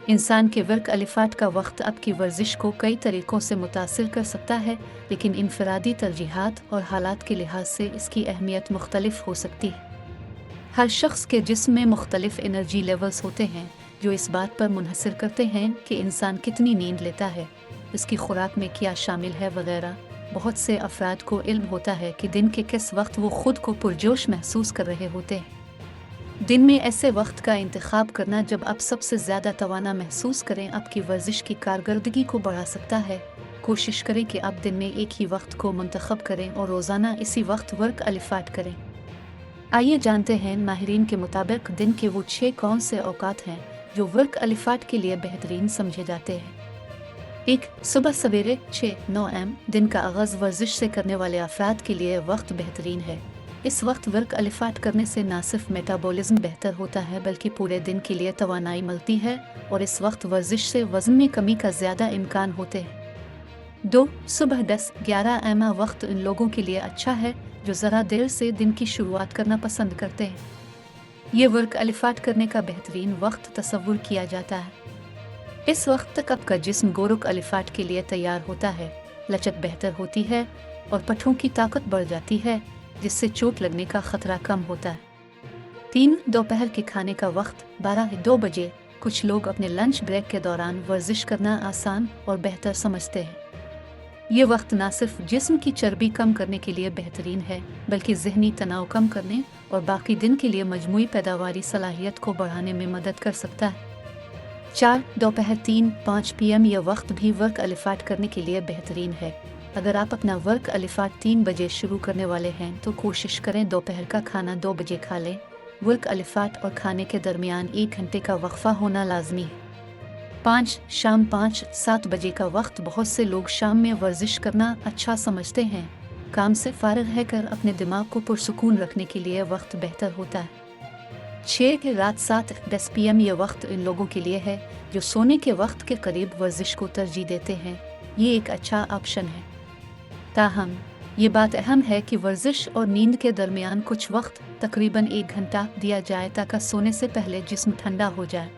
इंसान के वर्क अलिफाट का वक्त आपकी वर्जिश को कई तरीक़ों से मुतासिर कर सकता है, लेकिन इनफरादी तरजीहात और हालात के लिहाज से इसकी अहमियत मुख्तलिफ हो सकती है। हर शख्स के जिस्म में मुख्तलिफ एनर्जी लेवल्स होते हैं, जो इस बात पर मुनहसर करते हैं कि इंसान कितनी नींद लेता है, इसकी खुराक में क्या शामिल है वगैरह। बहुत से अफराद को इल्म होता है कि दिन के किस वक्त वो खुद को पुरजोश महसूस कर रहे होते हैं। दिन में ऐसे वक्त का इंतखाब करना जब आप सबसे ज़्यादा तवाना महसूस करें आपकी वर्जिश की कारकर्दगी को बढ़ा सकता है। कोशिश करें कि आप दिन में एक ही वक्त को मुंतखब करें और रोज़ाना इसी वक्त वर्क अलिफाट करें। आइए जानते हैं माहिरीन के मुताबिक दिन के वो 6 कौन से औकात हैं जो वर्क अलिफाट के लिए बेहतरीन समझे जाते हैं। 1. सुबह सवेरे 6-9 am दिन का आगाज़ वर्जिश से करने वाले अफराद के लिए वक्त बेहतरीन है। इस वक्त वर्क अलिफाट करने से न सिर्फ मेटाबॉलिज्म बेहतर होता है बल्कि पूरे दिन के लिए तवानाई मिलती है और इस वक्त वर्जिश से वज़न में कमी का ज़्यादा इम्कान होते हैं। 2. सुबह 10-11 am वक्त इन लोगों के लिए अच्छा है जो ज़रा देर से दिन की शुरुआत करना पसंद करते हैं। ये वर्क अलिफाट करने का बेहतरीन वक्त तस्वुर किया जाता है। इस वक्त तक आपका जिस्म गोरुक अलिफाट के लिए तैयार होता है, लचक बेहतर होती है और पट्ठों की ताकत बढ़ जाती है, जिससे चोट लगने का खतरा कम होता है। 3. दोपहर के खाने का वक्त 12-2 बजे। कुछ लोग अपने लंच ब्रेक के दौरान वर्जिश करना आसान और बेहतर समझते हैं। ये वक्त न सिर्फ जिस्म की चर्बी कम करने के लिए बेहतरीन है बल्कि जहनी तनाव कम करने और बाकी दिन के लिए मजमूई पैदावारी सलाहियत को बढ़ाने में मदद कर सकता है। 4. दोपहर 3-5 PM यह वक्त भी वर्क अलिफाट करने के लिए बेहतरीन है। अगर आप अपना वर्क अलिफाट 3 बजे शुरू करने वाले हैं तो कोशिश करें दोपहर का खाना 2 बजे खा लें। वर्क अलिफाट और खाने के दरमियान 1 घंटे का वक्फा होना लाजमी है। 5. शाम 5-7 बजे का वक्त बहुत से लोग शाम में वर्जिश करना अच्छा समझते हैं। काम से फारिग रहकर अपने दिमाग को पुरसुकून रखने के लिए वक्त बेहतर होता है। 6 के रात 7-10 PM यह वक्त इन लोगों के लिए है जो सोने के वक्त के करीब वर्जिश को तरजीह देते हैं। ये एक अच्छा ऑप्शन है। ताहम ये बात अहम है कि वर्जिश और नींद के दरमियान कुछ वक्त तकरीबन 1 घंटा दिया जाए ताकि सोने से पहले जिस्म ठंडा हो जाए।